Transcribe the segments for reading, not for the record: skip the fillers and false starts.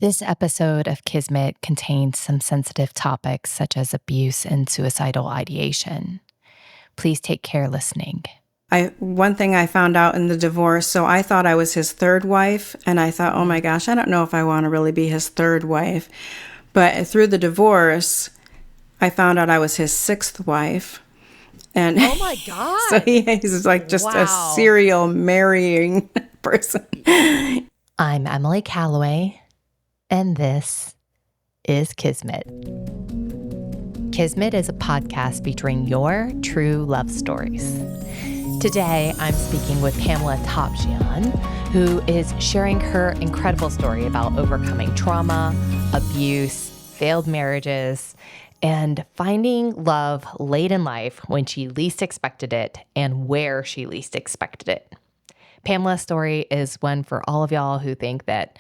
This episode of Kismet contains some sensitive topics such as abuse and suicidal ideation. Please take care listening. One thing I found out in the divorce, so I thought I was his third wife, and I thought, oh my gosh, I don't know if I want to really be his third wife. But through the divorce, I found out I was his sixth wife. And oh my God. So he's like just a serial marrying person. I'm Emily Calloway, and this is Kismet. Kismet is a podcast featuring your true love stories. Today, I'm speaking with Pamela Topjian, who is sharing her incredible story about overcoming trauma, abuse, failed marriages, and finding love late in life when she least expected it and where she least expected it. Pamela's story is one for all of y'all who think that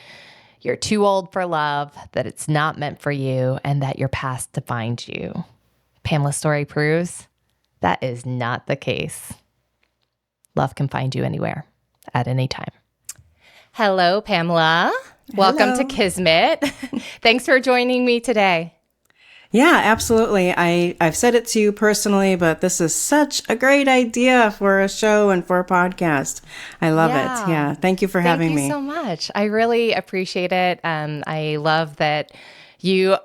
you're too old for love, that it's not meant for you, and that your past defines you. Pamela's story proves that is not the case. Love can find you anywhere, at any time. Hello, Pamela. Welcome to Kismet. Thanks for joining me today. Yeah, absolutely. I've said it to you personally, but this is such a great idea for a show and for a podcast. I love it. Yeah. Thank you for having me. Thank you so much. I really appreciate it. I love that you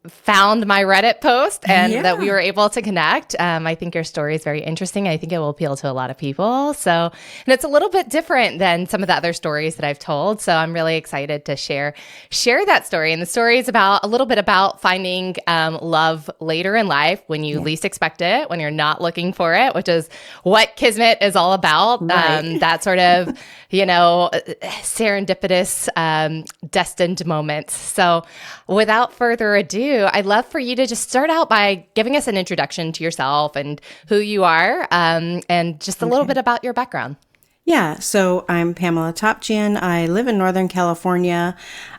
found my Reddit post and that we were able to connect. I think your story is very interesting. I think it will appeal to a lot of people. And it's a little bit different than some of the other stories that I've told. So I'm really excited to share that story. And the story is about a little bit about finding love later in life when you least expect it, when you're not looking for it, which is what Kismet is all about. Right. That sort of, serendipitous, destined moments. So without further ado, I'd love for you to just start out by giving us an introduction to yourself and who you are, and just a little bit about your background. Yeah, so I'm Pamela Topjian. I live in Northern California,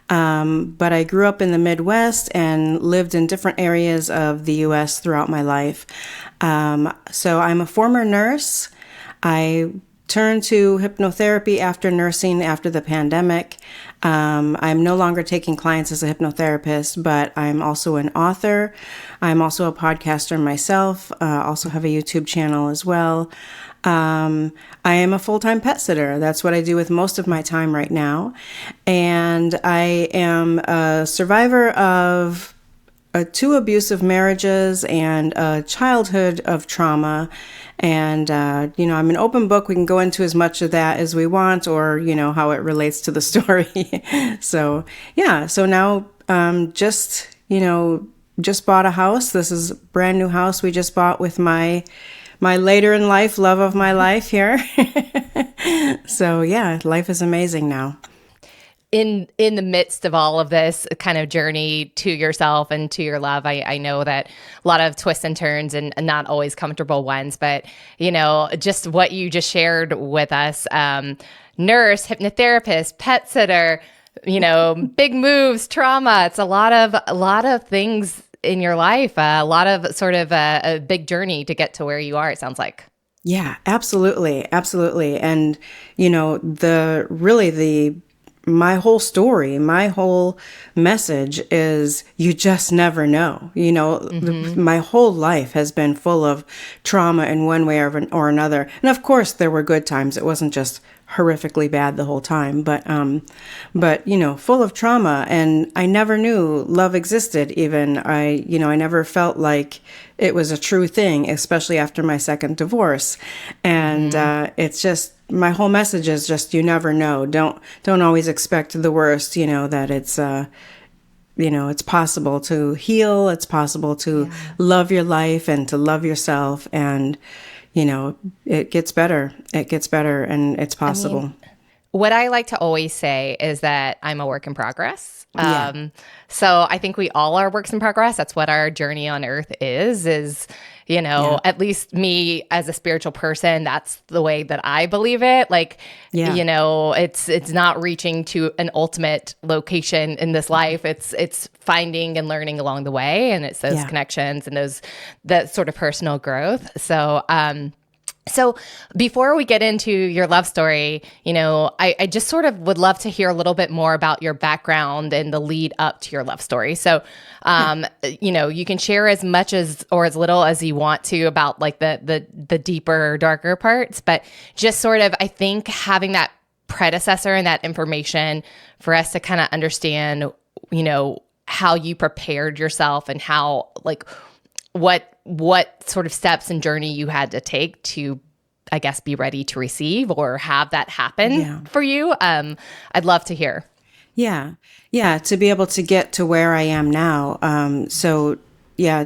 but I grew up in the Midwest and lived in different areas of the U.S. throughout my life. So I'm a former nurse. I turned to hypnotherapy after nursing after the pandemic. I'm no longer taking clients as a hypnotherapist, but I'm also an author. I'm also a podcaster myself, also have a YouTube channel as well. I am a full-time pet sitter. That's what I do with most of my time right now. And I am a survivor of two abusive marriages and a childhood of trauma. And, I'm an open book. We can go into as much of that as we want or, how it relates to the story. So now just bought a house. This is a brand new house we just bought with my later in life love of my life here. So, life is amazing now. In the midst of all of this kind of journey to yourself and to your love, I know that a lot of twists and turns and not always comfortable ones, but, just what you just shared with us, nurse, hypnotherapist, pet sitter, big moves, trauma. It's a lot of things in your life, a lot of sort of a big journey to get to where you are, it sounds like. Yeah, absolutely. Absolutely. And, my whole story, my whole message is you just never know. My whole life has been full of trauma in one way or another. And of course, there were good times. It wasn't just horrifically bad the whole time, but full of trauma. And I never knew love existed even. I never felt like it was a true thing, especially after my second divorce. And it's just, my whole message is just, you never know. Don't always expect the worst, that it's, it's possible to heal. It's possible to love your life and to love yourself. And, it gets better. It gets better and it's possible. What I like to always say is that I'm a work in progress. So I think we all are works in progress. That's what our journey on earth is, at least me as a spiritual person, that's the way that I believe it. Like, it's not reaching to an ultimate location in this life. It's finding and learning along the way. And it's those connections and that sort of personal growth. So, So before we get into your love story, I just sort of would love to hear a little bit more about your background and the lead up to your love story. So, you can share as much as or as little as you want to about like the deeper, darker parts, but just sort of, I think having that predecessor and that information for us to kind of understand, how you prepared yourself and how like what sort of steps and journey you had to take to, I guess, be ready to receive or have that happen for you. I'd love to hear. Yeah. Yeah. To be able to get to where I am now.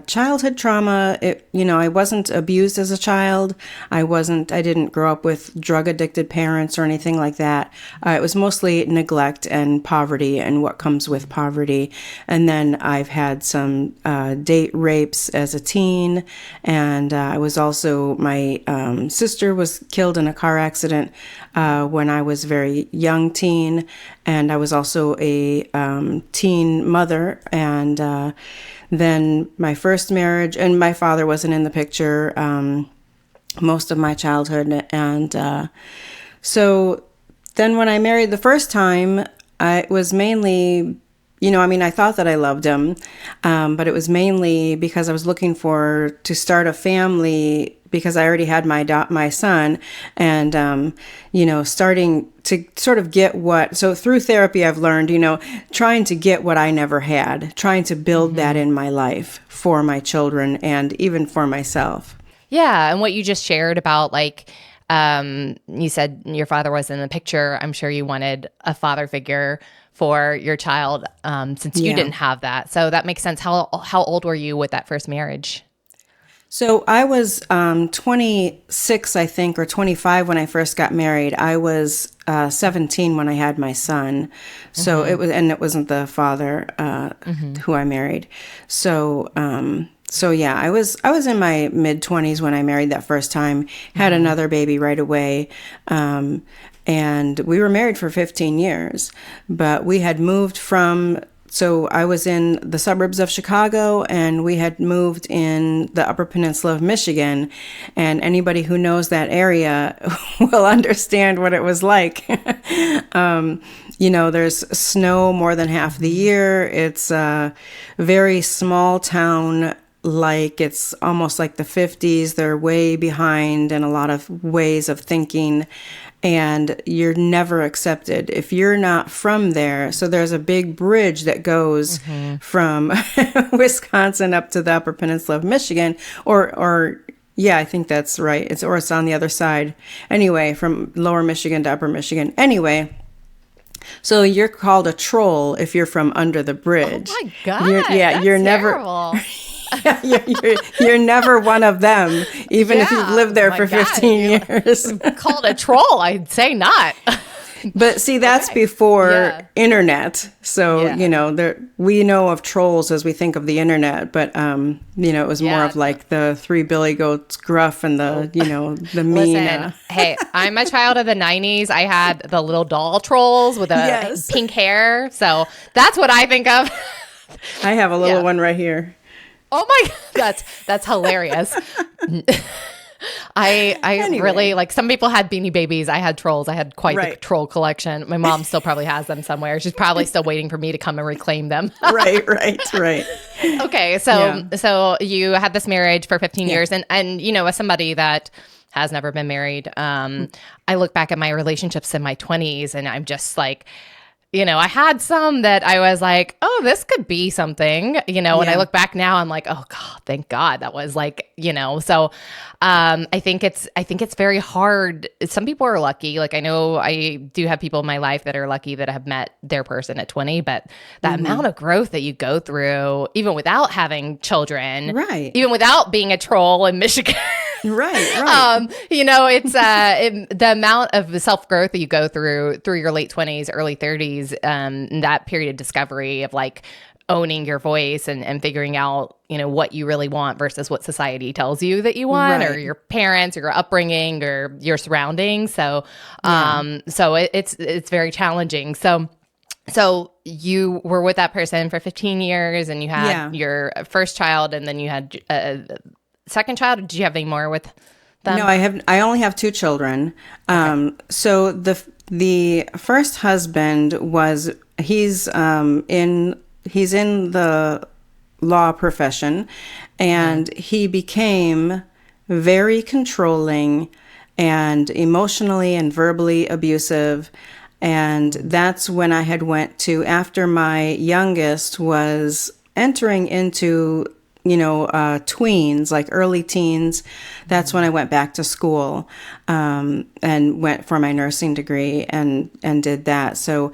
Childhood trauma, I wasn't abused as a child. I didn't grow up with drug addicted parents or anything like that. It was mostly neglect and poverty and what comes with poverty. And then I've had some date rapes as a teen. And I was also, my sister was killed in a car accident when I was a very young teen. And I was also a teen mother. And then my first marriage, and my father wasn't in the picture most of my childhood. And so then when I married the first time, it was mainly, I thought that I loved him, but it was mainly because I was looking to start a family because I already had my son, and starting to sort of get so through therapy I've learned, trying to get what I never had, trying to build that in my life for my children and even for myself. Yeah, and what you just shared about like you said your father was in the picture. I'm sure you wanted a father figure for your child since you didn't have that. So that makes sense. How old were you with that first marriage? So I was 26, I think, or 25 when I first got married. I was 17 when I had my son. So it wasn't the father who I married. So I was in my mid 20s when I married that first time. Had another baby right away. And we were married for 15 years, but we had moved so I was in the suburbs of Chicago, and we had moved in the Upper Peninsula of Michigan. And anybody who knows that area will understand what it was like. There's snow more than half the year. It's a very small town. Like it's almost like the 50s. They're way behind in a lot of ways of thinking, and you're never accepted if you're not from there. So there's a big bridge that goes from Wisconsin up to the Upper Peninsula of Michigan, or I think that's right. It's on the other side. Anyway, from Lower Michigan to Upper Michigan. Anyway. So you're called a troll if you're from under the bridge. Oh my God. You're never. You're never one of them, even if you've lived there for 15 years. Called a troll, I'd say not. But see, that's before internet. So, we know of trolls as we think of the internet, but, it was more of like the three billy goats gruff and the mean. Listen, hey, I'm a child of the 90s. I had the little doll trolls with pink hair. So that's what I think of. I have a little one right here. Oh my God, that's hilarious. I really like, some people had Beanie Babies. I had trolls. I had quite the troll collection. My mom still probably has them somewhere. She's probably still waiting for me to come and reclaim them. Right. Okay. So you had this marriage for 15 years and, as somebody that has never been married, I look back at my relationships in my 20s and I'm just like, I had some that I was like, oh, this could be something, when I look back now, I'm like, oh God, thank God that was like, so I think it's very hard. Some people are lucky. Like I know I do have people in my life that are lucky that have met their person at 20, but that amount of growth that you go through, even without having children, even without being a troll in Michigan, Right. It's the amount of self-growth that you go through your late 20s, early 30s, that period of discovery of like owning your voice and figuring out, what you really want versus what society tells you that you want or your parents or your upbringing or your surroundings. So, it's very challenging. So you were with that person for 15 years and you had your first child and then you had second child. Did you have any more with them? No, I only have two children. So the first husband he's in the law profession, and he became very controlling and emotionally and verbally abusive. And that's when I had went to, after my youngest was entering into, tweens, like early teens. That's when I went back to school, and went for my nursing degree and did that. So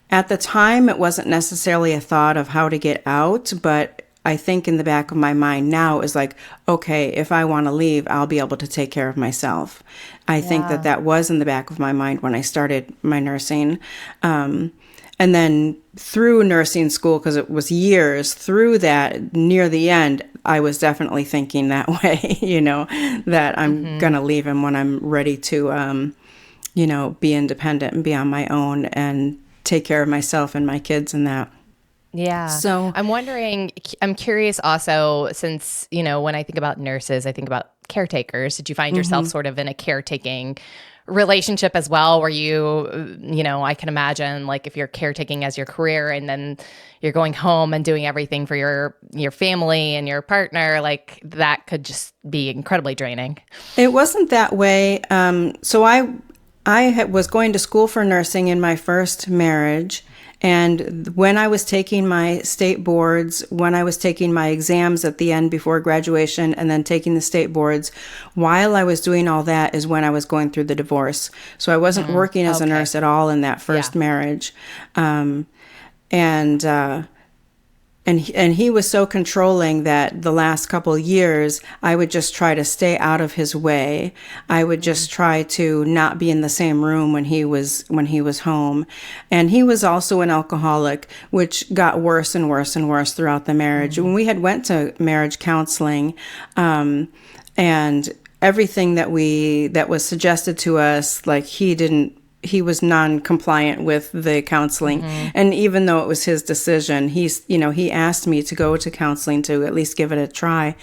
at the time, it wasn't necessarily a thought of how to get out, but I think in the back of my mind now is like, okay, if I want to leave, I'll be able to take care of myself. I think that was in the back of my mind when I started my nursing. And then through nursing school, because it was years through that, near the end, I was definitely thinking that way, that I'm going to leave him when I'm ready to, be independent and be on my own and take care of myself and my kids and that. Yeah. So I'm curious also, since, when I think about nurses, I think about caretakers. Did you find yourself sort of in a caretaking relationship as well, where I can imagine, like, if you're caretaking as your career and then you're going home and doing everything for your family and your partner, like, that could just be incredibly draining. It wasn't that way. So I was going to school for nursing in my first marriage. And when I was taking my state boards, when I was taking my exams at the end before graduation and then taking the state boards, while I was doing all that is when I was going through the divorce. So I wasn't working as a nurse at all in that first marriage. And he was so controlling that the last couple of years, I would just try to stay out of his way. I would just try to not be in the same room when he was home. And he was also an alcoholic, which got worse and worse and worse throughout the marriage. When we had went to marriage counseling, and everything that was suggested to us, like, he was non-compliant with the counseling. And even though it was his decision, he asked me to go to counseling to at least give it a try.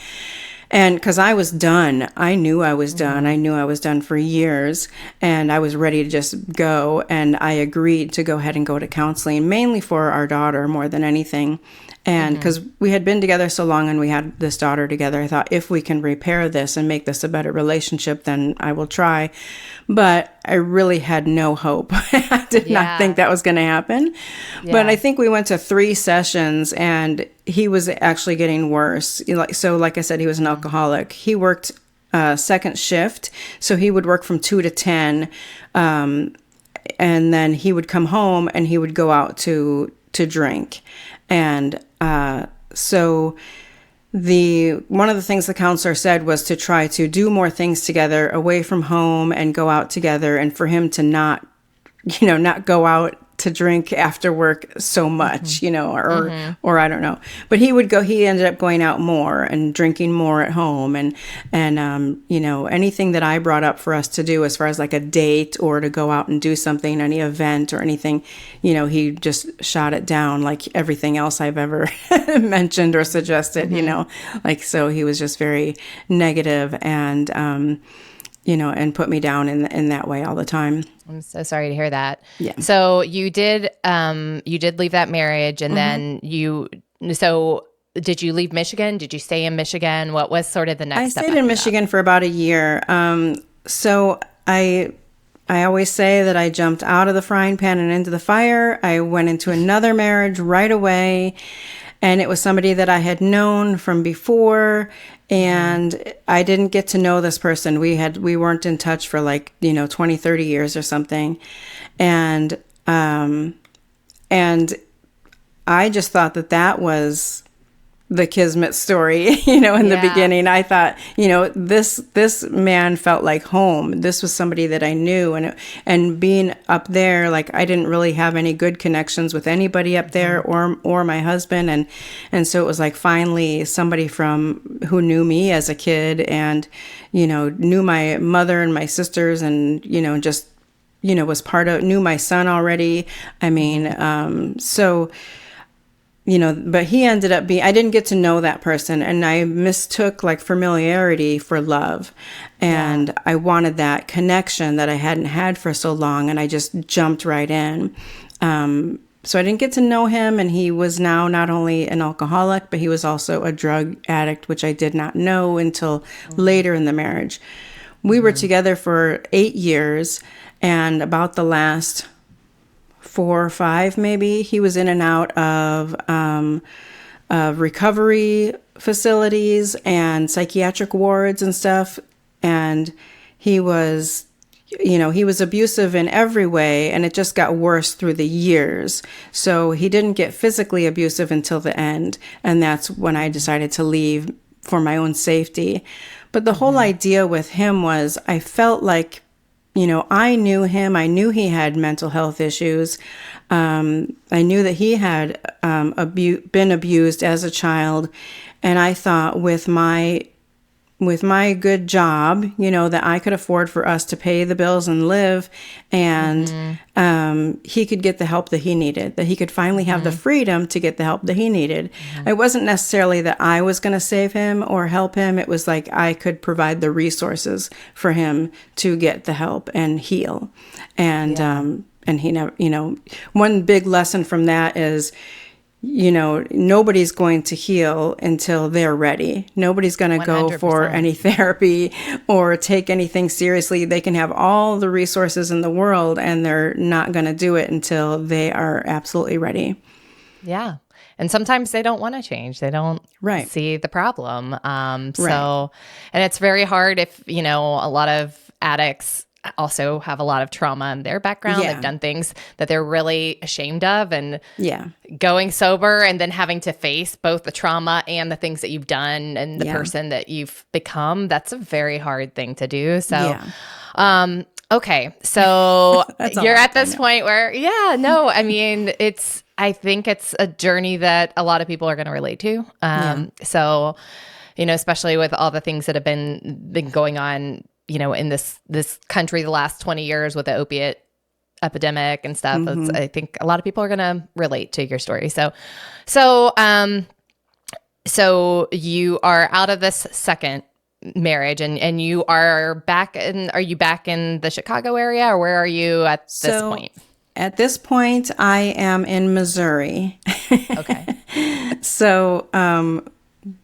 And because I was done, I knew I was done. I knew I was done for years, and I was ready to just go. And I agreed to go ahead and go to counseling, mainly for our daughter more than anything. And because we had been together so long and we had this daughter together, I thought, if we can repair this and make this a better relationship, then I will try. But I really had no hope. I did not think that was going to happen. Yeah. But I think we went to 3 sessions and he was actually getting worse. So like I said, he was an alcoholic. He worked second shift. So he would work from 2 to 10. And then he would come home and he would go out to drink. And so one of the things the counselor said was to try to do more things together away from home and go out together, and for him to not go out to drink after work so much, or I don't know. But he ended up going out more and drinking more at home, and anything that I brought up for us to do as far as like a date or to go out and do something, any event or anything, he just shot it down like everything else I've ever mentioned or suggested, like, so he was just very negative and, and put me down in that way all the time. I'm so sorry to hear that. Yeah. So you did leave that marriage, and then so did you leave Michigan? Did you stay in Michigan? What was sort of the next step? I stayed in Michigan for about a year. So I always say that I jumped out of the frying pan and into the fire. I went into another marriage right away. And it was somebody that I had known from before, and I didn't get to know this person. We weren't in touch for 20, 30 years or something. And I just thought that was the Kismet story, in the beginning. I thought, this man felt like home. This was somebody that I knew, and being up there, like, I didn't really have any good connections with anybody up there or my husband. And so it was like finally somebody who knew me as a kid and, knew my mother and my sisters and, just, knew my son already. I mean, so but he ended up I didn't get to know that person, and I mistook like familiarity for love. And I wanted that connection that I hadn't had for so long, and I just jumped right in. So I didn't get to know him, and he was now not only an alcoholic, but he was also a drug addict, which I did not know until later in the marriage. We were together for 8 years, and about the last 4 or 5, maybe, he was in and out of recovery facilities and psychiatric wards and stuff. And he was abusive in every way, and it just got worse through the years. So he didn't get physically abusive until the end, and that's when I decided to leave for my own safety. But the whole idea with him was I felt like, I knew him. I knew he had mental health issues. I knew that he had been abused as a child. And I thought with my good job, that I could afford for us to pay the bills and live, and he could get the help that he needed, that he could finally have the freedom to get the help that he needed. It wasn't necessarily that I was going to save him or help him. It was like I could provide the resources for him to get the help and heal. And he never, one big lesson from that is, nobody's going to heal until they're ready. Nobody's going to go for any therapy or take anything seriously. They can have all the resources in the world, and they're not going to do it until they are absolutely ready. Yeah. And sometimes they don't want to change. They don't see the problem. And it's very hard if, a lot of addicts also have a lot of trauma in their background. They've done things that they're really ashamed of, and going sober and then having to face both the trauma and the things that you've done and the person that you've become. That's a very hard thing to do. So, okay. So you're at this point where, I think it's a journey that a lot of people are going to relate to. So, especially with all the things that have been going on, in this country the last 20 years with the opiate epidemic and stuff. I think a lot of people are going to relate to your story. So you are out of this second marriage, and you are back are you back in the Chicago area, or where are you at this point? At this point, I am in Missouri. Okay. So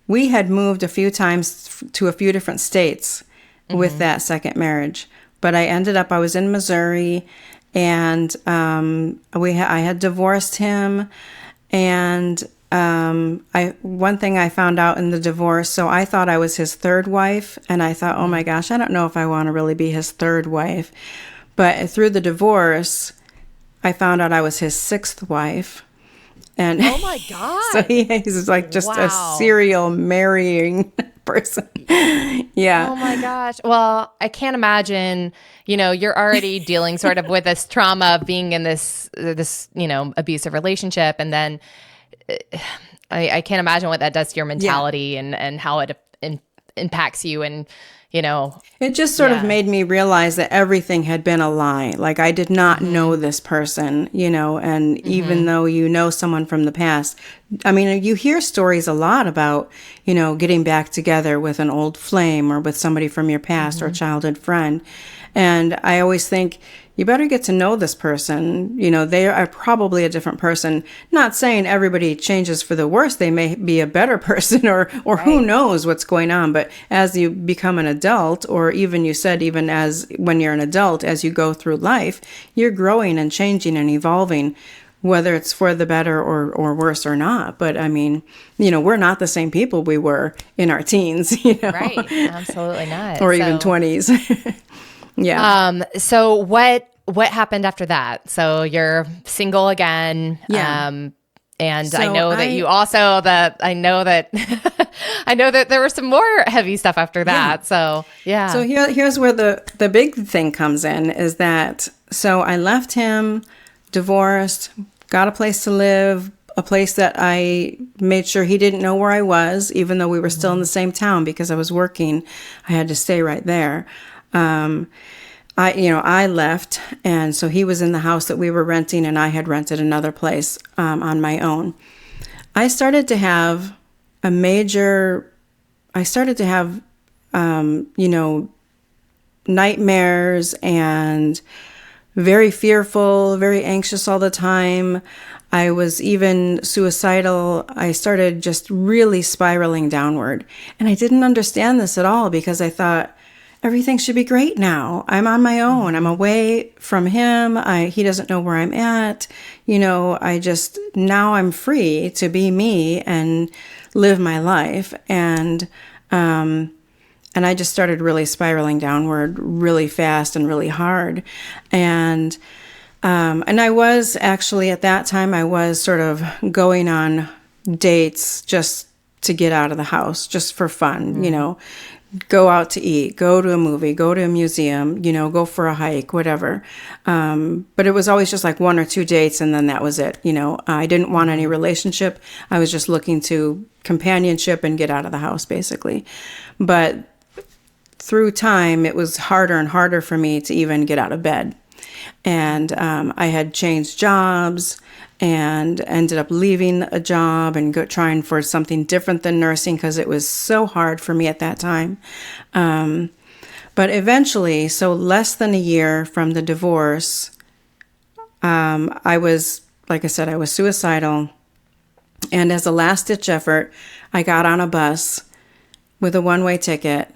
we had moved a few times to a few different states with that second marriage. But I was in Missouri, and I had divorced him. And one thing I found out in the divorce, so I thought I was his third wife, and I thought, oh my gosh, I don't know if I want to really be his third wife. But through the divorce, I found out I was his sixth wife. And oh my God. So he's like just a serial marrying person. Yeah. Oh my gosh. Well, I can't imagine, you're already dealing sort of with this trauma of being in this abusive relationship. And then I can't imagine what that does to your mentality and how it impacts you. And, it just sort of made me realize that everything had been a lie. Like I did not know this person, and even though someone from the past, you hear stories a lot about, getting back together with an old flame or with somebody from your past or a childhood friend. And I always think, you better get to know this person. They are probably a different person. Not saying everybody changes for the worse. They may be a better person or who knows what's going on. But as you become an adult, or even as when you're an adult, as you go through life, you're growing and changing and evolving, whether it's for the better or worse or not. But we're not the same people we were in our teens, Right. Absolutely not. Or even 20s. Yeah. So what happened after that? So you're single again. Yeah. And so I know that you also I know that there was some more heavy stuff after that. Yeah. So yeah. So here's where the big thing comes in is that, so I left him, divorced, got a place to live, a place that I made sure he didn't know where I was, even though we were still in the same town because I was working. I had to stay right there. I left, and so he was in the house that we were renting, and I had rented another place on my own. I started to have a major, I started to have, nightmares and very fearful, very anxious all the time. I was even suicidal. I started just really spiraling downward. And I didn't understand this at all because I thought everything should be great now. I'm on my own. I'm away from him. He doesn't know where I'm at. Now I'm free to be me and live my life. And I just started really spiraling downward really fast and really hard. And I was actually, at that time, I was sort of going on dates just to get out of the house, just for fun, go out to eat, go to a movie, go to a museum, go for a hike, whatever. But it was always just like 1 or 2 dates, and then that was it. I didn't want any relationship. I was just looking to companionship and get out of the house, basically. But through time, it was harder and harder for me to even get out of bed. And I had changed jobs and ended up leaving a job and trying for something different than nursing because it was so hard for me at that time. But eventually, so less than a year from the divorce, I was, like I said, I was suicidal. And as a last-ditch effort, I got on a bus with a one-way ticket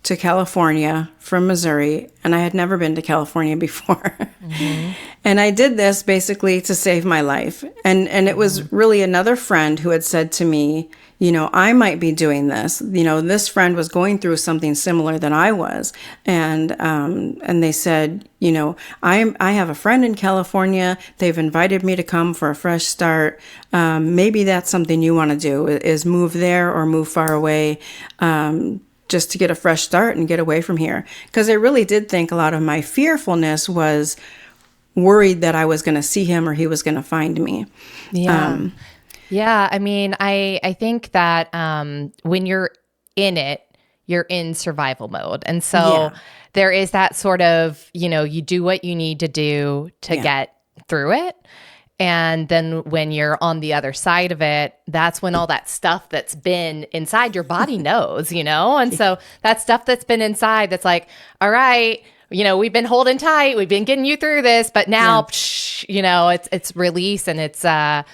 to California from Missouri, and I had never been to California before. Mm-hmm. And I did this basically to save my life. And it was really another friend who had said to me, I might be doing this. This friend was going through something similar than I was. And they said, I have a friend in California. They've invited me to come for a fresh start. Maybe that's something you want to do, is move there or move far away, just to get a fresh start and get away from here. Because I really did think a lot of my fearfulness was worried that I was going to see him or he was going to find me. Yeah. Yeah. I mean, I think that when you're in it, you're in survival mode. And so there is that sort of, you do what you need to do to get through it. And then when you're on the other side of it, that's when all that stuff that's been inside your body knows, And so that stuff that's been inside, that's like, all right, we've been holding tight, we've been getting you through this, but now, it's release. And it's, I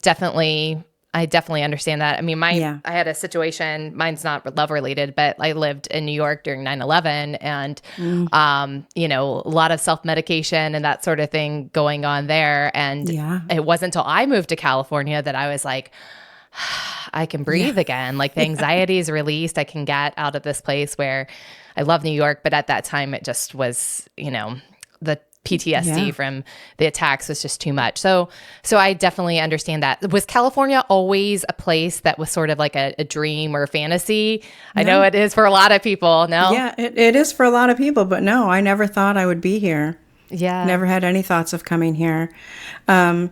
definitely understand that. I mean, I had a situation, mine's not love related, but I lived in New York during 9/11 and, a lot of self-medication and that sort of thing going on there. And it wasn't until I moved to California that I was like, I can breathe again. Like the anxiety is released. I can get out of this place where I love New York. But at that time, it just was, the PTSD from the attacks was just too much. So I definitely understand that. Was California always a place that was sort of like a dream or a fantasy? No. I know it is for a lot of people. No? Yeah, it is for a lot of people, but no, I never thought I would be here. Yeah. Never had any thoughts of coming here. So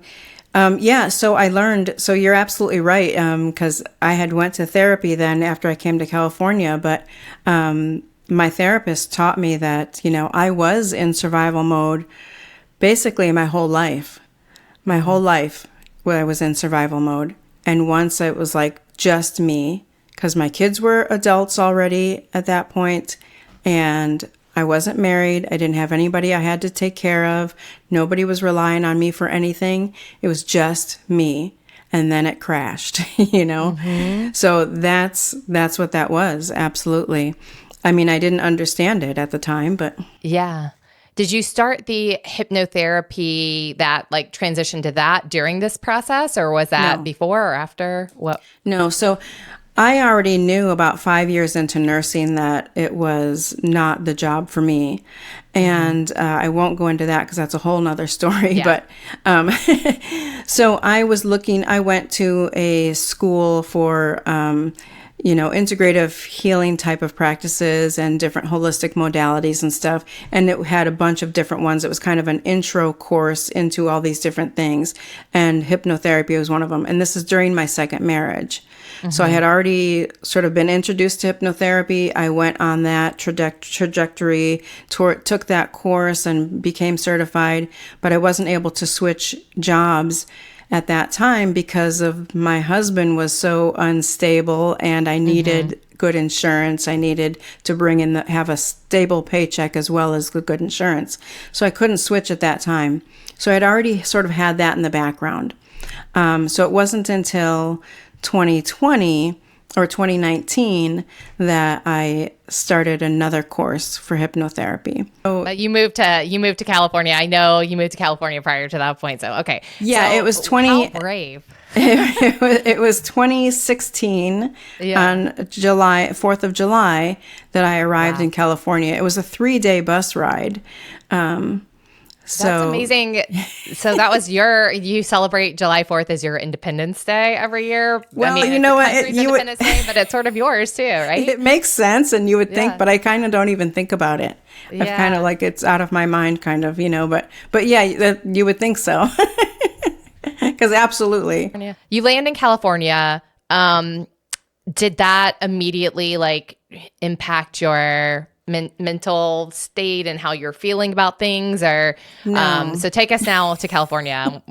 I learned, so you're absolutely right, because I had went to therapy then after I came to California, but my therapist taught me that, I was in survival mode basically my whole life. My whole life I was in survival mode. And once it was like just me, because my kids were adults already at that point, and I wasn't married. I didn't have anybody I had to take care of. Nobody was relying on me for anything. It was just me. And then it crashed, Mm-hmm. So that's what that was. Absolutely. I mean, I didn't understand it at the time, but... Yeah. Did you start the hypnotherapy that like transition to that during this process, or was that before or after? What? No. So I already knew about 5 years into nursing that it was not the job for me. And I won't go into that because that's a whole nother story. Yeah. But so I went to a school for... integrative healing type of practices and different holistic modalities and stuff. And it had a bunch of different ones. It was kind of an intro course into all these different things. And hypnotherapy was one of them. And this is during my second marriage. Mm-hmm. So I had already sort of been introduced to hypnotherapy. I went on that trajectory, took that course and became certified, but I wasn't able to switch jobs at that time because of my husband was so unstable and I needed good insurance. I needed to bring in have a stable paycheck as well as the good insurance. So I couldn't switch at that time. So I'd already sort of had that in the background. So it wasn't until 2020 or 2019 that I started another course for hypnotherapy. So, But you moved to California. I know you moved to California prior to that point. So okay. yeah, So it was 20. How brave. It was 2016 on July 4th of July that I arrived in California. It was a 3-day bus ride. That's amazing. So that was you celebrate July 4th as your Independence Day every year. Well, I mean, you know what? Independence Day, but it's sort of yours too, right? It makes sense, and you would think, but I kind of don't even think about it. Yeah. I've kind of like it's out of my mind, kind of, but yeah, you would think so. Because absolutely. You land in California. Did that immediately like impact your mental state and how you're feeling about things? Or No. So take us now to California.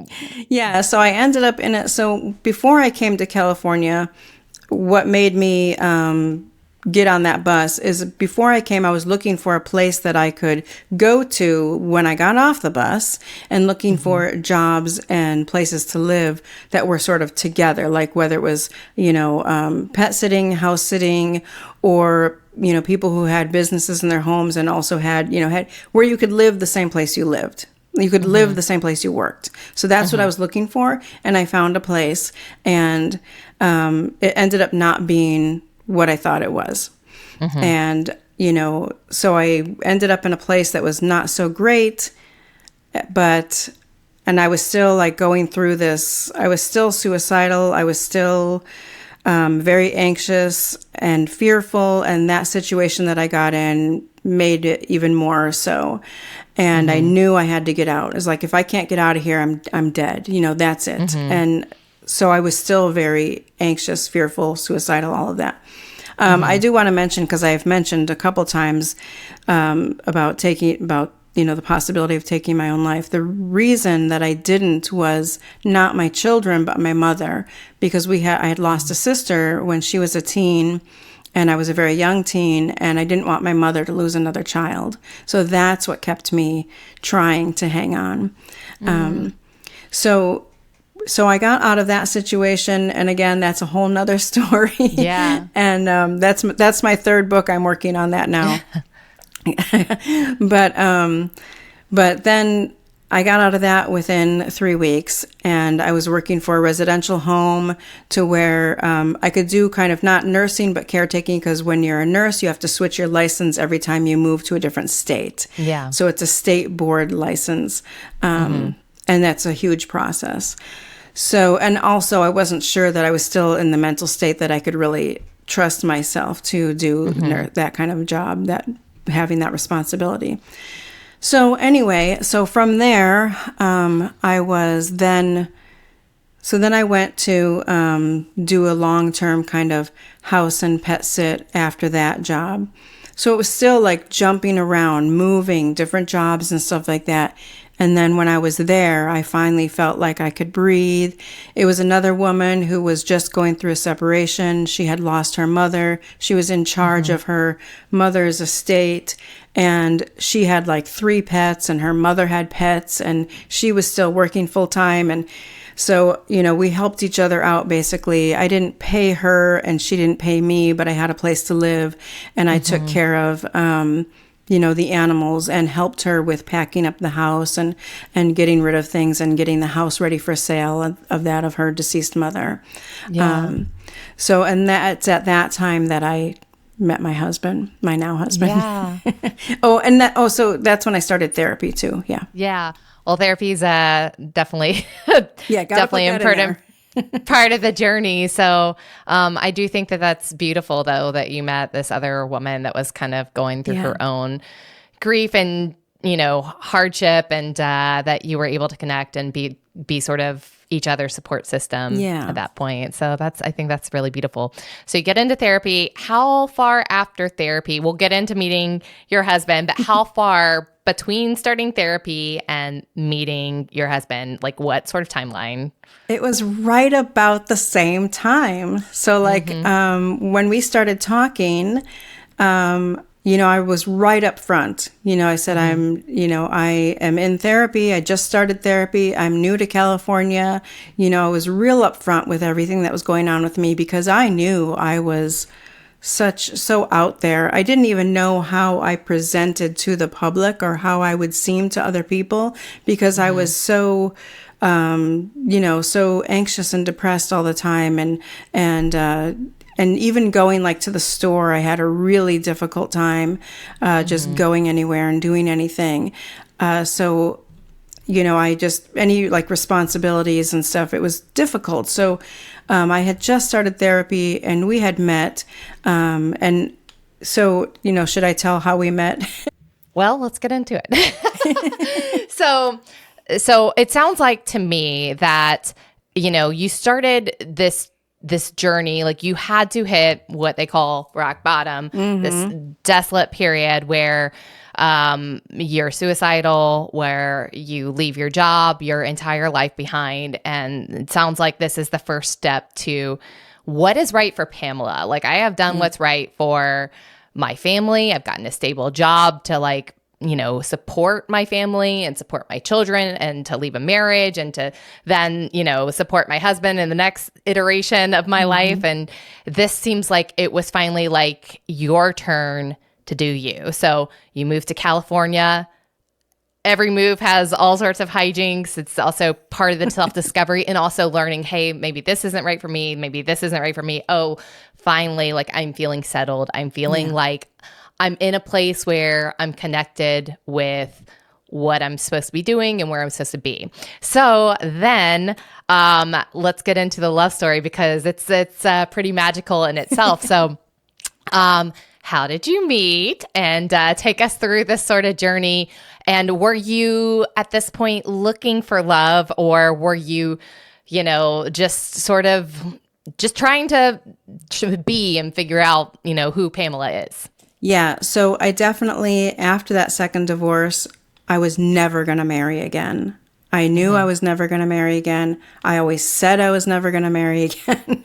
Yeah, so I ended up in it. So before I came to California, what made me get on that bus is before I came, I was looking for a place that I could go to when I got off the bus and looking for jobs and places to live that were sort of together, like whether it was, pet sitting, house sitting, or, people who had businesses in their homes and also had where you could live the same place you lived. You could live the same place you worked. So that's what I was looking for. And I found a place, and it ended up not being what I thought it was. And, so I ended up in a place that was not so great, and I was still like going through this. I was still suicidal. I was still very anxious and fearful. And that situation that I got in made it even more so. And I knew I had to get out. It's like, if I can't get out of here, I'm dead. That's it. And so I was still very anxious, fearful, suicidal, all of that. I do want to mention, because I've mentioned a couple times about the possibility of taking my own life. The reason that I didn't was not my children, but my mother, because I had lost a sister when she was a teen, and I was a very young teen, and I didn't want my mother to lose another child. So that's what kept me trying to hang on. So I got out of that situation, and again, that's a whole nother story. Yeah. And that's my third book. I'm working on that now. But then I got out of that within 3 weeks, and I was working for a residential home to where I could do kind of not nursing, but caretaking, because when you're a nurse, you have to switch your license every time you move to a different state. Yeah. So it's a state board license, and that's a huge process. So, and also I wasn't sure that I was still in the mental state that I could really trust myself to do that kind of job, having that responsibility. So anyway, so from there, then I went to do a long-term kind of house and pet sit after that job. So it was still like jumping around, moving, different jobs and stuff like that. And then when I was there, I finally felt like I could breathe. It was another woman who was just going through a separation. She had lost her mother. She was in charge of her mother's estate, and she had like 3 pets, and her mother had pets, and she was still working full time. And so, we helped each other out, basically. I didn't pay her and she didn't pay me, but I had a place to live, and I took care of, the animals, and helped her with packing up the house and getting rid of things and getting the house ready for sale of her deceased mother. Yeah. And that's at that time that I met my husband, my now husband. Yeah. So that's when I started therapy too. Yeah. Yeah. Well, therapy is definitely, Yeah. definitely important part of the journey. So I do think that that's beautiful, though, that you met this other woman that was kind of going through her own grief and, hardship, and that you were able to connect and be sort of each other's support system Yeah. at that point. So I think that's really beautiful. So you get into therapy. How far after therapy, we'll get into meeting your husband, but how far between starting therapy and meeting your husband, like what sort of timeline? It was right about the same time. So like when we started talking, I was right up front. I said, I am in therapy. I just started therapy. I'm new to California. I was real up front with everything that was going on with me because I knew I was so out there. I didn't even know how I presented to the public or how I would seem to other people because I was so so anxious and depressed all the time. And even going like to the store, I had a really difficult time just going anywhere and doing anything. I just, any like responsibilities and stuff, it was difficult. So I had just started therapy and we had met. And so, should I tell how we met? Well, let's get into it. So it sounds like to me that, you started this journey, like you had to hit what they call rock bottom, this desolate period where you're suicidal, where you leave your job, your entire life behind. And it sounds like this is the first step to what is right for Pamela. Like I have done what's right for my family. I've gotten a stable job to support my family and support my children and to leave a marriage and to then, support my husband in the next iteration of my life. And this seems like it was finally like your turn to do you. So you moved to California. Every move has all sorts of hijinks. It's also part of the self-discovery and also learning, hey, maybe this isn't right for me. Maybe this isn't right for me. Oh, finally, like I'm feeling settled. I'm feeling like I'm in a place where I'm connected with what I'm supposed to be doing and where I'm supposed to be. So then let's get into the love story because it's pretty magical in itself. So how did you meet? And take us through this sort of journey. And were you at this point looking for love, or were you, just sort of just trying to be and figure out, who Pamela is? Yeah. So I definitely, after that second divorce, I was never going to marry again. I knew I was never going to marry again. I always said I was never going to marry again.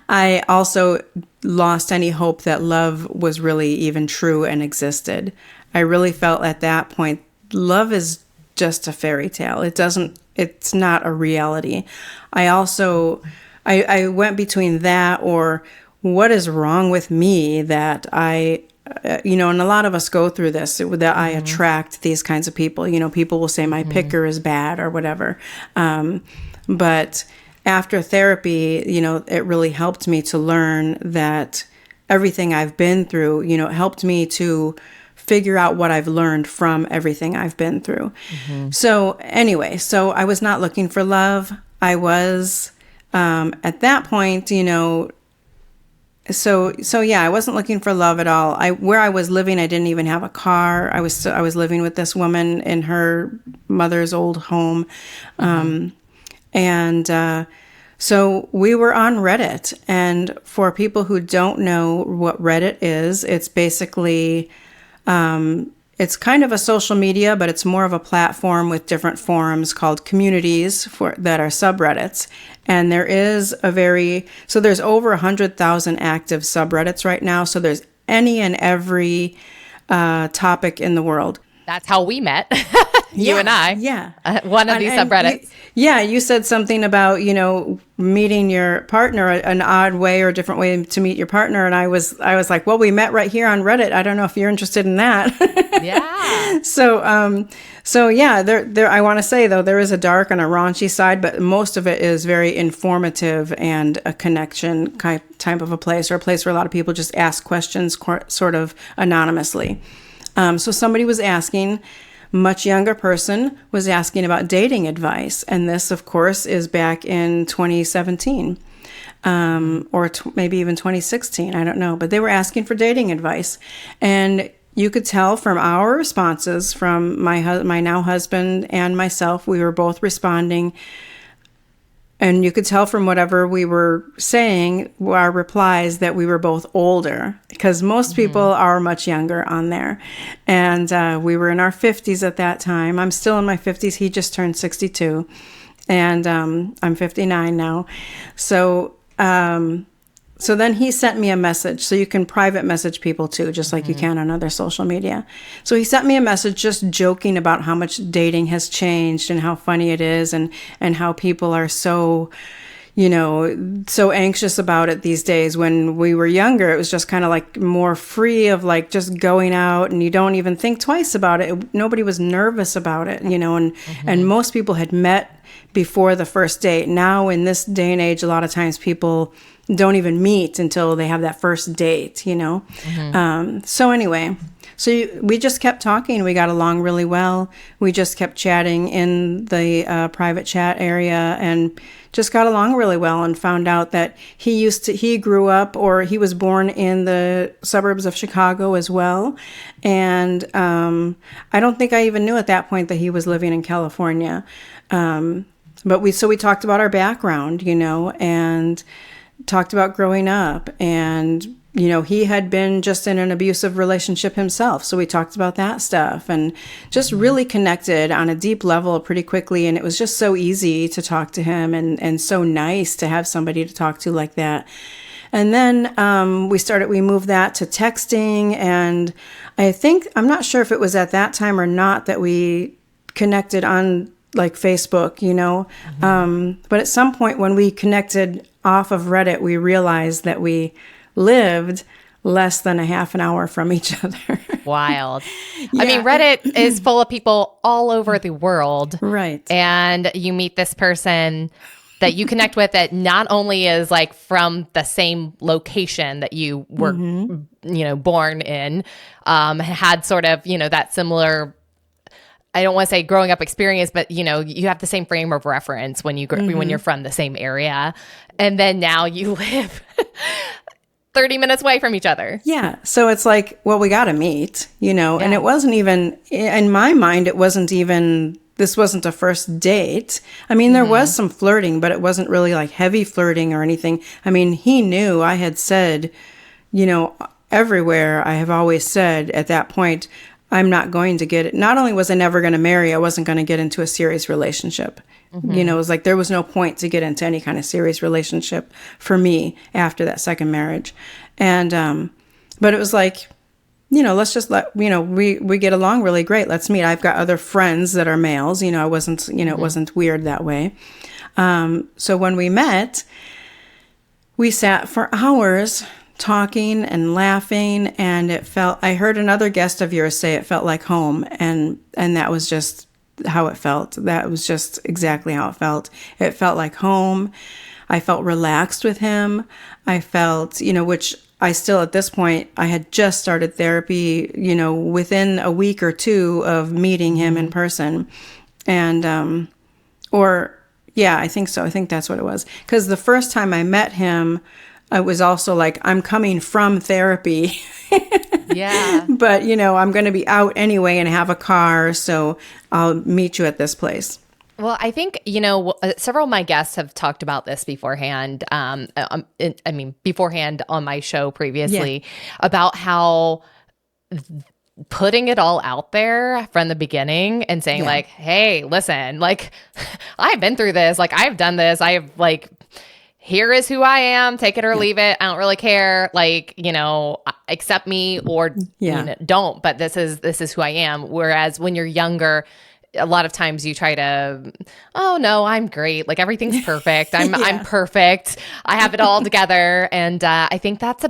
I also lost any hope that love was really even true and existed. I really felt at that point, love is just a fairy tale. It's not a reality. I went between that or what is wrong with me that and a lot of us go through this, that I attract these kinds of people. People will say my picker is bad or whatever. But after therapy, it really helped me to learn that everything I've been through, it helped me to figure out what I've learned from everything I've been through. So anyway, I was not looking for love. I was, at that point, So yeah, I wasn't looking for love at all. Where I was living, I didn't even have a car. I was living with this woman in her mother's old home, so we were on Reddit. And for people who don't know what Reddit is, it's basically it's kind of a social media, but it's more of a platform with different forums called communities that are subreddits. And there's over 100,000 active subreddits right now. So there's any and every topic in the world. That's how we met, you and I. Yeah. One of these subreddits. You said something about, meeting your partner, an odd way or a different way to meet your partner. And I was like, well, we met right here on Reddit. I don't know if you're interested in that. Yeah. So yeah, there, I want to say though, there is a dark and a raunchy side, but most of it is very informative and a connection type of a place, or a place where a lot of people just ask questions sort of anonymously. So somebody was asking, much younger person was asking about dating advice. And this, of course, is back in 2017, or maybe even 2016. I don't know. But they were asking for dating advice. And you could tell from our responses, from my now husband and myself, we were both responding, and you could tell from whatever we were saying, our replies, that we were both older, because most people are much younger on there. And we were in our 50s at that time. I'm still in my 50s. He just turned 62. And I'm 59 now. So so then he sent me a message. So you can private message people too, just like you can on other social media. So he sent me a message just joking about how much dating has changed and how funny it is, and how people are so, so anxious about it these days. When we were younger, it was just kind of like more free of like just going out, and you don't even think twice about it. Nobody was nervous about it, and most people had met before the first date. Now in this day and age, a lot of times people don't even meet until they have that first date, So anyway, we just kept talking. We got along really well. We just kept chatting in the private chat area and just got along really well, and found out that he grew up, or he was born in the suburbs of Chicago as well. And I don't think I even knew at that point that he was living in California. But we talked about our background, and talked about growing up, and he had been just in an abusive relationship himself, so we talked about that stuff, and just really connected on a deep level pretty quickly. And it was just so easy to talk to him, and so nice to have somebody to talk to like that. And then we moved that to texting, and I'm not sure if it was at that time or not that we connected on like Facebook, but at some point when we connected off of Reddit, we realized that we lived less than a half an hour from each other. Wild. Yeah. I mean, Reddit is full of people all over the world. Right. And you meet this person that you connect with that not only is like from the same location that you were, born in, had sort of, that similar, I don't want to say growing up experience, but you have the same frame of reference when when you're from the same area, and then now you live 30 minutes away from each other. Yeah. So it's like, well, we got to meet, and it wasn't even, in my mind, this wasn't a first date. I mean, there was some flirting, but it wasn't really like heavy flirting or anything. I mean, he knew. I had said, everywhere I have always said at that point, I'm not going to get it. Not only was I never going to marry, I wasn't going to get into a serious relationship. It was like there was no point to get into any kind of serious relationship for me after that second marriage. And, but it was like, let's just we get along really great. Let's meet. I've got other friends that are males. I wasn't, it wasn't weird that way. So when we met, we sat for hours talking and laughing, and I heard another guest of yours say it felt like home, and that was just how it felt. That was just exactly how it felt. It felt like home. I felt relaxed with him. I felt, which I still at this point, I had just started therapy, within a week or two of meeting him in person. And, I think so. I think that's what it was. Because the first time I met him, I was also like, I'm coming from therapy. Yeah. But, I'm going to be out anyway and have a car, so I'll meet you at this place. Well, I think, several of my guests have talked about this beforehand. Beforehand on my show previously, about how putting it all out there from the beginning and saying like, hey, listen, like, I've been through this. Like, I've done this. I have like, here is who I am, take it or leave it. I don't really care. Like, accept me or don't, but this is who I am. Whereas when you're younger, a lot of times you try to, oh no, I'm great. Like everything's perfect. I'm perfect. I have it all together. And I think that's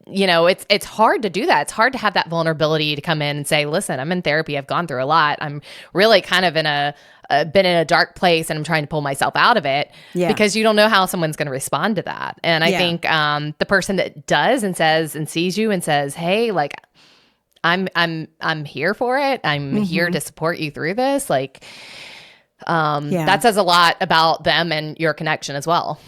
it's hard to do that. It's hard to have that vulnerability to come in and say, listen, I'm in therapy. I've gone through a lot. I'm really kind of been in a dark place, and I'm trying to pull myself out of it because you don't know how someone's going to respond to that. And I think the person that does and says and sees you and says, hey, like, I'm here for it. I'm here to support you through this. Like, that says a lot about them and your connection as well.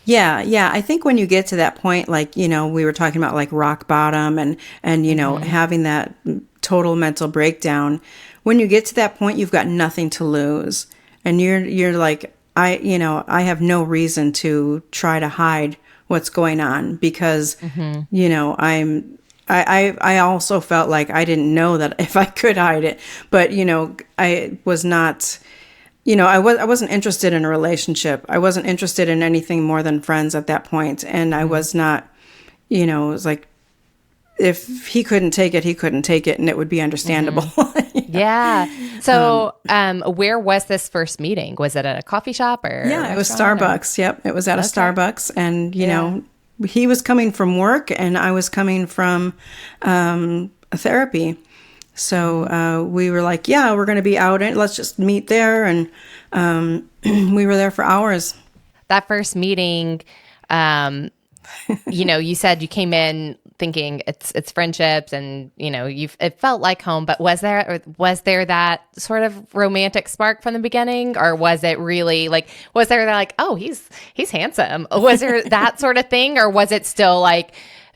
Yeah. I think when you get to that point, like, we were talking about like rock bottom and having that total mental breakdown. When you get to that point, you've got nothing to lose. And you're like, I have no reason to try to hide what's going on because, I also felt like I didn't know that if I could hide it, but, I was not, I wasn't interested in a relationship. I wasn't interested in anything more than friends at that point. And I was not, it was like, if he couldn't take it, he couldn't take it, and it would be understandable. Yeah. So, where was this first meeting? Was it at a coffee shop or? Yeah, it was Starbucks. Yep, it was at a Starbucks, and he was coming from work, and I was coming from a therapy. So we were like, "Yeah, we're going to be out, and let's just meet there." And we were there for hours. That first meeting, you said you came in thinking it's friendships and it felt like home, but was there that sort of romantic spark from the beginning, or was it really was there like, oh, he's handsome? Was there that sort of thing, or was it still like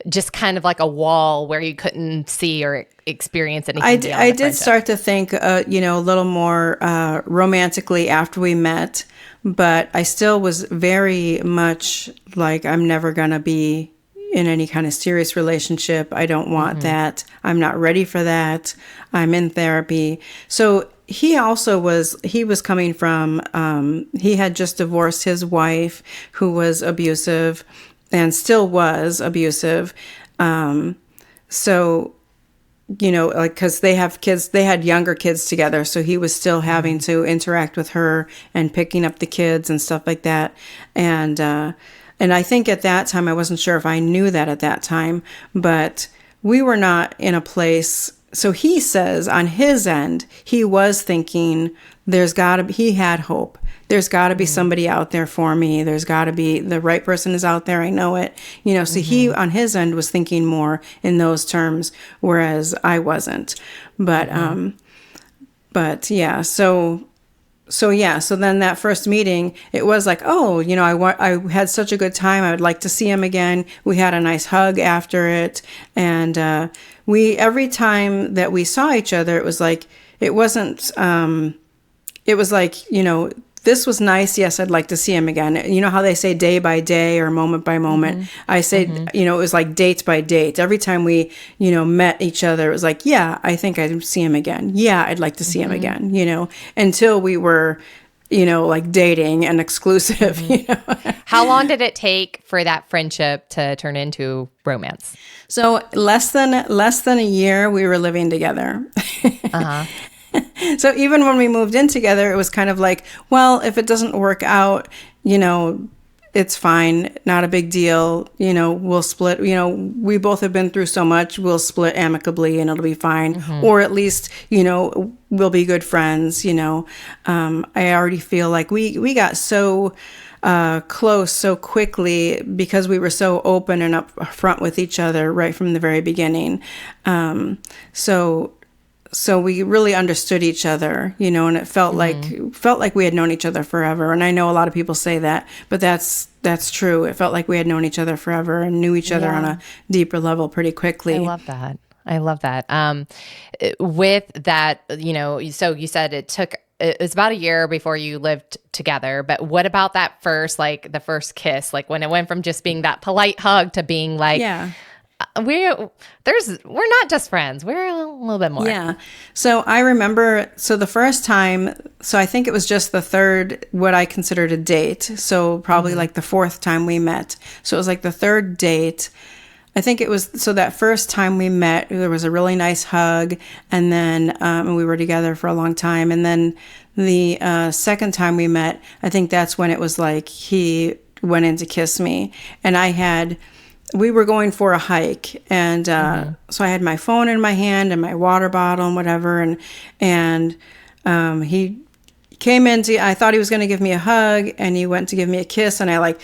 just kind of like a wall where you couldn't see or experience anything? I did start to think a little more romantically after we met, but I still was very much like, I'm never gonna be in any kind of serious relationship. I don't want that. I'm not ready for that. I'm in therapy. So he was coming from, he had just divorced his wife, who was abusive and still was abusive. So, because they have kids, they had younger kids together. So he was still having to interact with her and picking up the kids and stuff like that. And I think at that time, I wasn't sure if I knew that at that time, but we were not in a place. So he says on his end, he was thinking he had hope. There's got to be somebody out there for me. There's got to be the right person is out there. I know it. So he on his end was thinking more in those terms, whereas I wasn't. But yeah, So then that first meeting, it was like, oh, I had such a good time. I would like to see him again. We had a nice hug after it. And every time that we saw each other, it was like, it was like, this was nice. Yes, I'd like to see him again. You know how they say day by day or moment by moment? I say, it was like date by date. Every time we, met each other, it was like, yeah, I think I'd see him again. Yeah, I'd like to see him again, until we were, like dating and exclusive, How long did it take for that friendship to turn into romance? So less than a year, we were living together. So even when we moved in together, it was kind of like, well, if it doesn't work out, it's fine. Not a big deal. We'll split. We both have been through so much. We'll split amicably and it'll be fine. Or at least, we'll be good friends. I already feel like we got so close so quickly because we were so open and up front with each other right from the very beginning. So we really understood each other, and it felt like we had known each other forever. And I know a lot of people say that, but that's true. It felt like we had known each other forever and knew each other on a deeper level pretty quickly. I love that. With that, so you said it was about a year before you lived together, but what about that first, the first kiss, when it went from just being that polite hug to being like, yeah. We're not just friends. We're a little bit more. Yeah. So I remember, the first time, I think it was just the third, what I considered a date. So probably like the fourth time we met. So it was like the third date. I think it was, that first time we met, there was a really nice hug. And then we were together for a long time. And then the second time we met, I think that's when it was like he went in to kiss me. And we were going for a hike, and so I had my phone in my hand and my water bottle and whatever, and he came in I thought he was going to give me a hug, and he went to give me a kiss, and I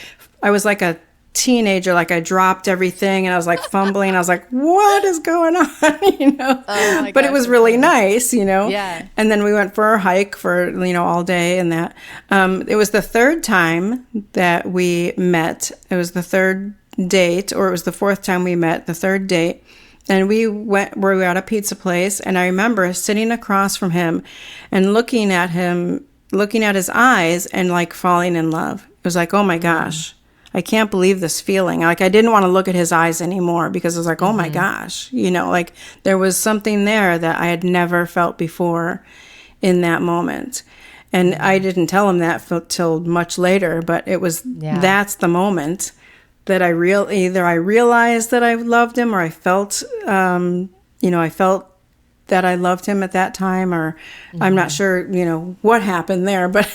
was like a teenager, I dropped everything, and I was like fumbling. I was like, what is going on? Oh my but gosh, it was really nice, Yeah. And then we went for our hike for, all day, and that. It was the third time that we met. It was the third date, or it was the fourth time we met, the third date, and we were at a pizza place, and I remember sitting across from him and looking at him looking at his eyes and like falling in love. It was like, oh my gosh, I can't believe this feeling. Like I didn't want to look at his eyes anymore because it was like, oh my gosh, like there was something there that I had never felt before in that moment. And I didn't tell him that till much later, but it was, that's the moment that either I realized that I loved him, or I felt, I felt that I loved him at that time, or I'm not sure, what happened there, but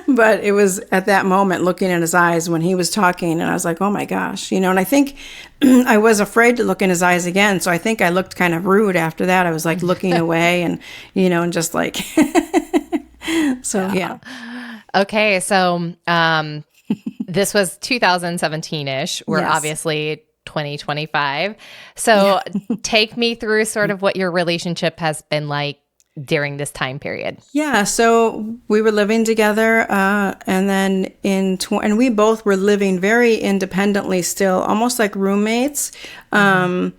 but it was at that moment looking at his eyes when he was talking, and I was like, oh my gosh, and I think I was afraid to look in his eyes again. So I think I looked kind of rude after that. I was like looking away and, and just like, so yeah. Okay. So, this was 2017-ish. We're obviously 2025. So take me through sort of what your relationship has been like during this time period. Yeah. So we were living together, and then and we both were living very independently still, almost like roommates. He's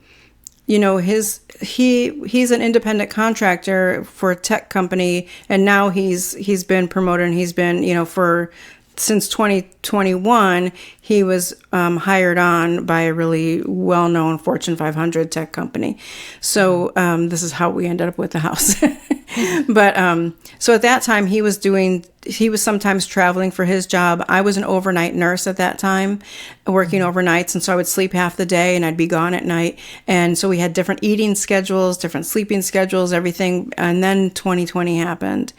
an independent contractor for a tech company, and now he's been promoted, and he's been, since 2021, he was hired on by a really well-known Fortune 500 tech company. So this is how we ended up with the house. But so at that time, he was sometimes traveling for his job. I was an overnight nurse at that time, working overnights. And so I would sleep half the day and I'd be gone at night. And so we had different eating schedules, different sleeping schedules, everything. And then 2020 happened,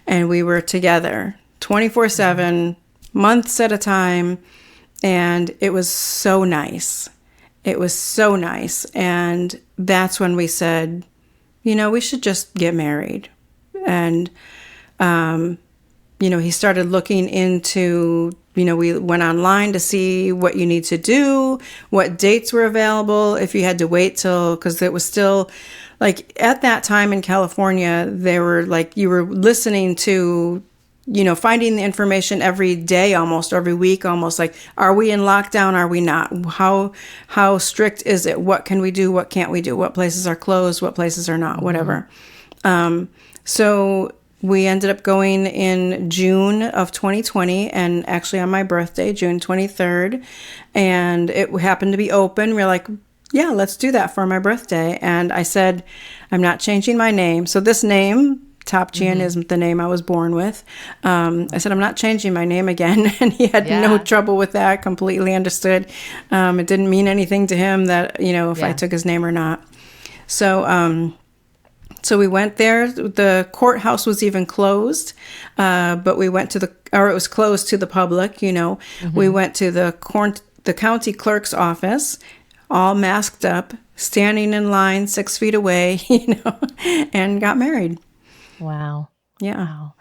and we were together 24/7, months at a time. And it was so nice. It was so nice. And that's when we said, we should just get married. And, he started looking into, we went online to see what you need to do, what dates were available, if you had to wait till, because it was still, like, at that time in California, they were like, you were listening to, finding the information every day, almost every week, almost like, are we in lockdown? Are we not? How strict is it? What can we do? What can't we do? What places are closed? What places are not? Whatever. So we ended up going in June of 2020, and actually on my birthday, June 23rd, and it happened to be open. We're like, yeah, let's do that for my birthday. And I said, I'm not changing my name. So this name, Top Gian, is the name I was born with. I said, I'm not changing my name again. And he had no trouble with that, completely understood. It didn't mean anything to him that, if I took his name or not. So, so we went there. The courthouse was even closed, but we went to it was closed to the public, We went to the county clerk's office, all masked up, standing in line 6 feet away, and got married. Wow. Yeah. Wow.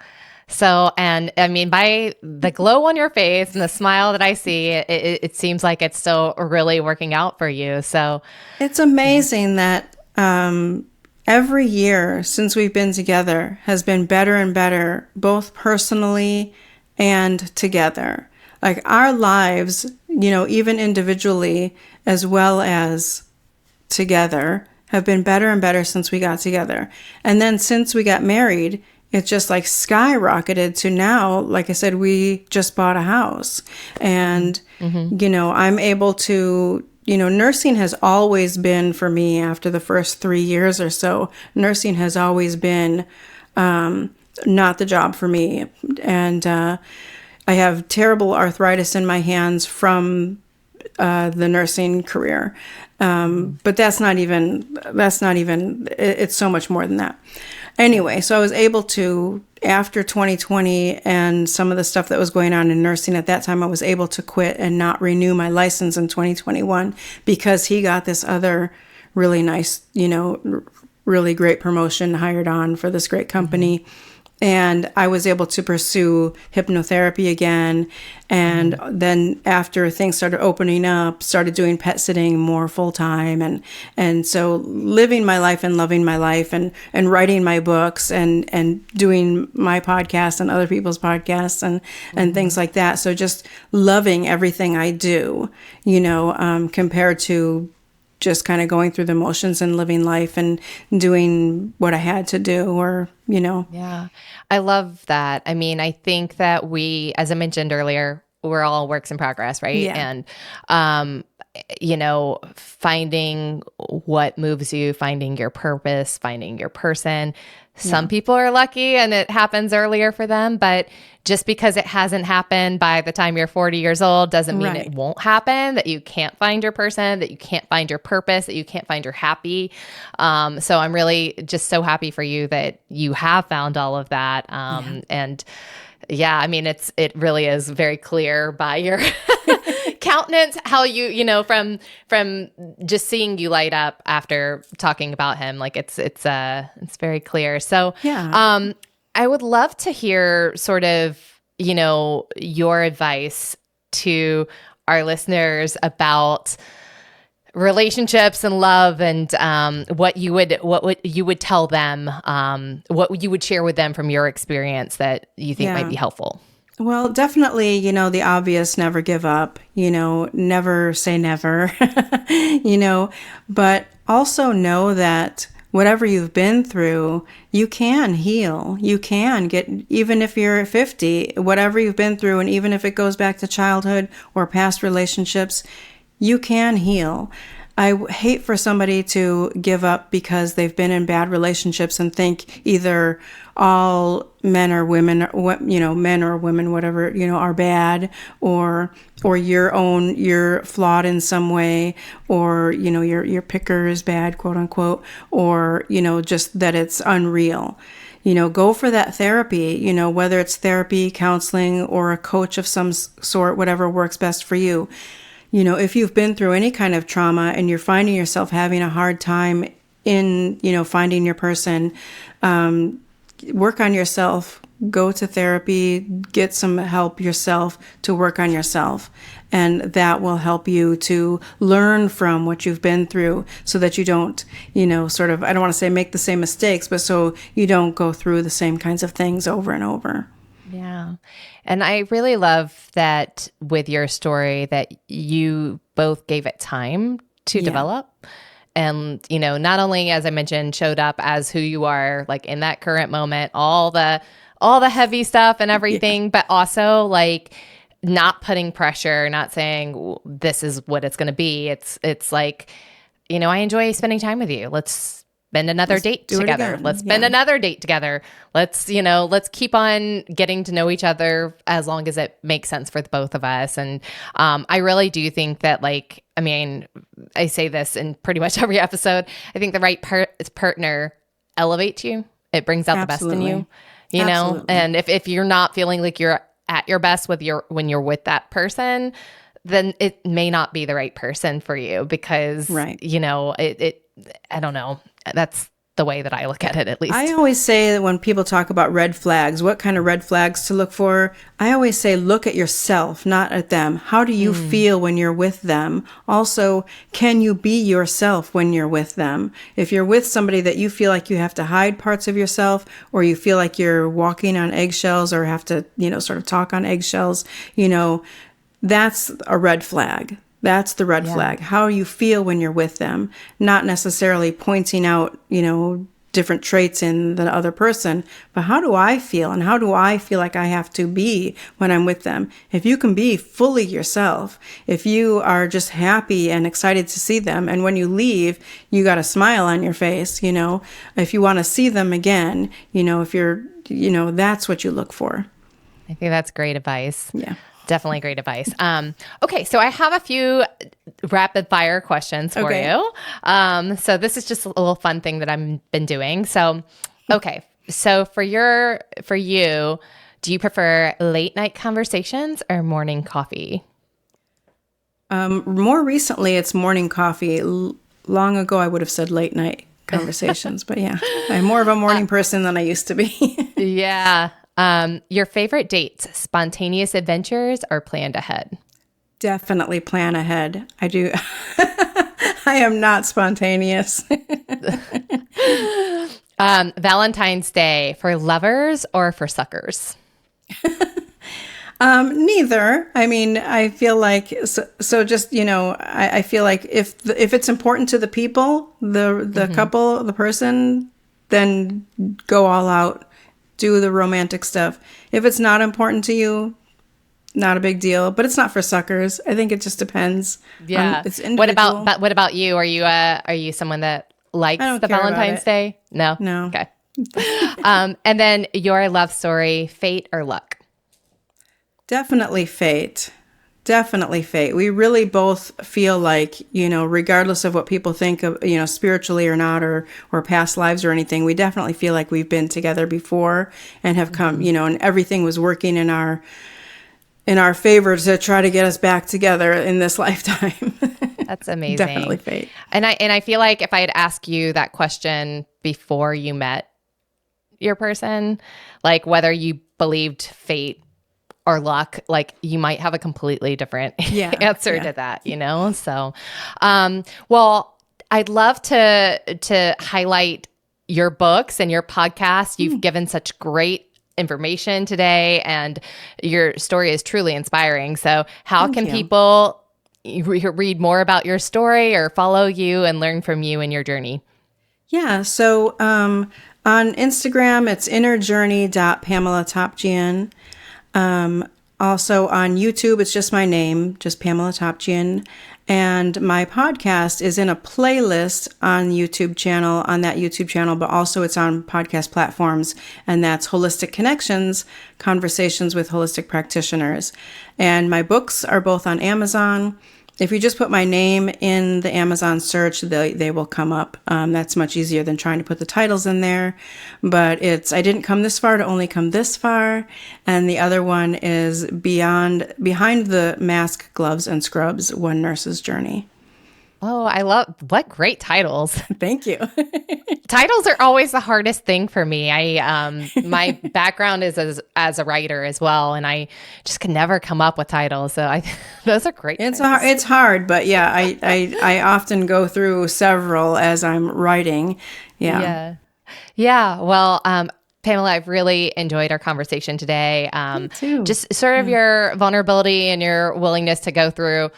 So, and I mean, by the glow on your face and the smile that I see, it seems like it's still really working out for you. So it's amazing that every year since we've been together has been better and better, both personally and together. Like our lives, even individually as well as together, have been better and better since we got together. And then since we got married, it just like skyrocketed to now, like I said, we just bought a house. And, I'm able to, nursing has always been for me after the first 3 years or so, nursing has always been not the job for me. And I have terrible arthritis in my hands from the nursing career. But that's not even, it's so much more than that. Anyway, so I was able to, after 2020 and some of the stuff that was going on in nursing at that time, I was able to quit and not renew my license in 2021 because he got this other really nice, really great promotion, hired on for this great company. And I was able to pursue hypnotherapy again. And then after things started opening up, started doing pet sitting more full time. And so living my life and loving my life and writing my books and doing my podcast and other people's podcasts and things like that. So just loving everything I do, compared to just kind of going through the motions and living life and doing what I had to do, or, Yeah, I love that. I mean, I think that we, as I mentioned earlier, we're all works in progress, right? Yeah. And, finding what moves you, finding your purpose, finding your person. Some people are lucky and it happens earlier for them, but just because it hasn't happened by the time you're 40 years old doesn't mean it won't happen, that you can't find your person, that you can't find your purpose, that you can't find your happy. So I'm really just so happy for you that you have found all of that. And yeah, I mean, it really is very clear by your countenance how from just seeing you light up after talking about him, like it's very clear. So I would love to hear sort of your advice to our listeners about relationships and love, and what you would tell them, what you would share with them from your experience that you think might be helpful. Well, definitely, the obvious, never give up, never say never, but also know that whatever you've been through, you can heal. You can get, even if you're 50, whatever you've been through, and even if it goes back to childhood or past relationships, you can heal. I hate for somebody to give up because they've been in bad relationships and think either all men or women, men or women, whatever, are bad, or you're flawed in some way, or, your picker is bad, quote unquote, or, just that it's unreal. Go for that therapy, whether it's therapy, counseling, or a coach of some sort, whatever works best for you. If you've been through any kind of trauma and you're finding yourself having a hard time in, finding your person, work on yourself, go to therapy, get some help yourself to work on yourself. And that will help you to learn from what you've been through so that you don't, I don't want to say make the same mistakes, but so you don't go through the same kinds of things over and over. Yeah. And I really love that with your story that you both gave it time to develop. And, not only, as I mentioned, showed up as who you are, like in that current moment, all the heavy stuff and everything, but also like not putting pressure, not saying this is what it's going to be. It's like, I enjoy spending time with you. Let's spend another date together. Let's spend another date together. Let's keep on getting to know each other as long as it makes sense for the both of us. And I really do think that, I say this in pretty much every episode, I think the right partner elevates you. It brings out the best in you, know? And if you're not feeling like you're at your best when you're with that person, then it may not be the right person for you because, I don't know. That's the way that I look at it, at least. I always say that when people talk about red flags, what kind of red flags to look for, I always say, look at yourself, not at them. How do you feel when you're with them? Also, can you be yourself when you're with them? If you're with somebody that you feel like you have to hide parts of yourself, or you feel like you're walking on eggshells or have to, sort of talk on eggshells, that's a red flag. That's the red flag. How you feel when you're with them, not necessarily pointing out, different traits in the other person, but how do I feel, and how do I feel like I have to be when I'm with them? If you can be fully yourself, if you are just happy and excited to see them, and when you leave, you got a smile on your face, if you want to see them again, if you're, that's what you look for. I think that's great advice. Yeah. Definitely great advice. Okay, so I have a few rapid fire questions for you. So this is just a little fun thing that I've been doing. So, okay, so for you, do you prefer late night conversations or morning coffee? More recently, it's morning coffee. Long ago, I would have said late night conversations, but yeah, I'm more of a morning person than I used to be. Yeah. Your favorite dates, spontaneous adventures or planned ahead? Definitely plan ahead. I do. I am not spontaneous. Valentine's Day for lovers or for suckers? Neither. I mean, I feel like so just, I feel like if it's important to the people, the couple, the person, then go all out, do the romantic stuff. If it's not important to you, not a big deal, but it's not for suckers. I think it just depends. Yeah. It's individual. What about you? Are you someone that likes I don't the care about Valentine's it. Day? No. No. Okay. And then your love story, fate or luck? Definitely fate. Definitely fate. We really both feel like, regardless of what people think of, spiritually or not, or past lives or anything, we definitely feel like we've been together before and have come, and everything was working in our favor to try to get us back together in this lifetime. That's amazing. Definitely fate. And I feel like if I had asked you that question before you met your person, like whether you believed fate or luck, like you might have a completely different answer to that, So, well, I'd love to highlight your books and your podcast. You've given such great information today, and your story is truly inspiring. So how can people read more about your story or follow you and learn from you in your journey? Yeah. So on Instagram, it's innerjourney.pamelatopjian. Also on YouTube, it's just my name, just Pamela Topjian. And my podcast is in a playlist on that YouTube channel, but also it's on podcast platforms. And that's Holistic Connections, Conversations with Holistic Practitioners. And my books are both on Amazon. If you just put my name in the Amazon search, they will come up. That's much easier than trying to put the titles in there. But I didn't come this far to only come this far. And the other one is Behind the Mask, Gloves, and Scrubs, One Nurse's Journey. Oh, what great titles. Thank you. Titles are always the hardest thing for me. My background is as a writer as well, and I just could never come up with titles. So those are great. It's hard, but yeah, I often go through several as I'm writing. Yeah. Well, Pamela, I've really enjoyed our conversation today. Me too. Just sort of your vulnerability and your willingness to go through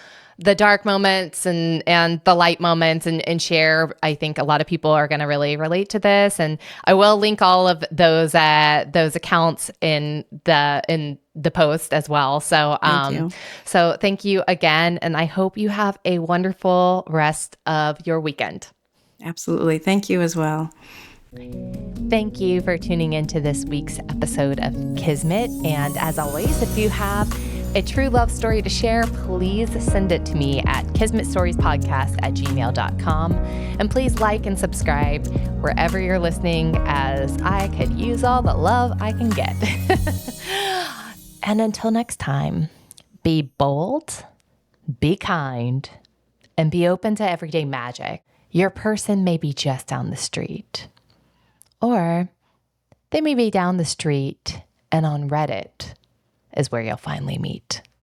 the dark moments and the light moments and share. I think a lot of people are going to really relate to this, and I will link all of those accounts in the post as well. So Thank you. So thank you again, and I hope you have a wonderful rest of your weekend. Absolutely. Thank you as well. Thank you for tuning into this week's episode of Kismet. And as always, if you have a true love story to share, please send it to me at kismetstoriespodcast@gmail.com. And please like and subscribe wherever you're listening, as I could use all the love I can get. And until next time, be bold, be kind, and be open to everyday magic. Your person may be just down the street, or they may be down the street and on Reddit is where you'll finally meet.